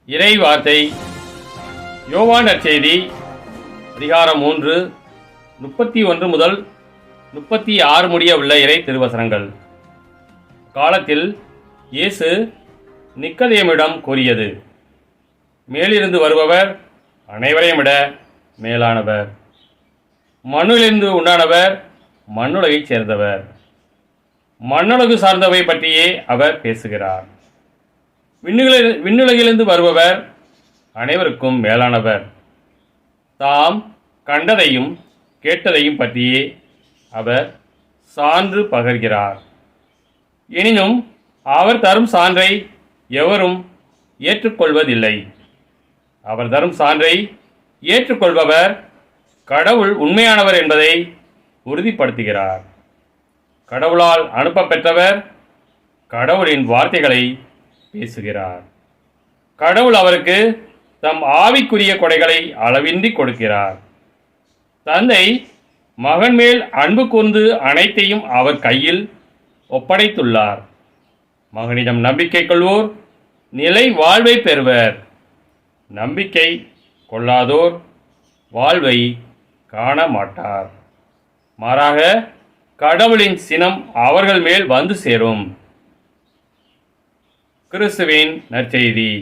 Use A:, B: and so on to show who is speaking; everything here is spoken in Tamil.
A: இறை வார்த்தை யோவான் நற்செய்தி அதிகாரம் 3 31 முதல் 36 முடிய உள்ள இறை திருவசனங்கள். காலத்தில் இயேசு நிக்கதேமிடம் கூறியது, மேலிருந்து வருபவர் அனைவரையும் விட மேலானவர். மண்ணிலிருந்து உண்டானவர், மண்ணுலகைச் சேர்ந்தவர். மண்ணுலகு சார்ந்தவை பற்றியே அவர் பேசுகிறார். விண்ணுலகிலிருந்து வருபவர் அனைவருக்கும் மேலானவர். தாம் கண்டதையும் கேட்டதையும் பற்றியே அவர் சான்று பகர்கிறார். எனினும் அவர் தரும் சான்றை எவரும் ஏற்றுக்கொள்வதில்லை. அவர் தரும் சான்றை ஏற்றுக்கொள்பவர் கடவுள் உண்மையானவர் என்பதை உறுதிப்படுத்துகிறார். கடவுளால் அனுப்ப பெற்றவர் கடவுளின் வார்த்தைகளை பேசுகிறார். கடவுள் அவருக்கு தம் ஆவிக்குரிய கொடைகளை அளவின்றி கொடுக்கிறார். தந்தை மகன் மேல் அன்பு கூர்ந்து அனைத்தையும் அவர் கையில் ஒப்படைத்துள்ளார். மகனிடம் நம்பிக்கை கொள்வோர் நிலை வாழ்வை பெறுவர். நம்பிக்கை கொள்ளாதோர் வாழ்வை காண மாட்டார். மாறாக கடவுளின் சினம் அவர்கள் மேல் வந்து சேரும். கிறிஸ்துவின் நற்செய்தி.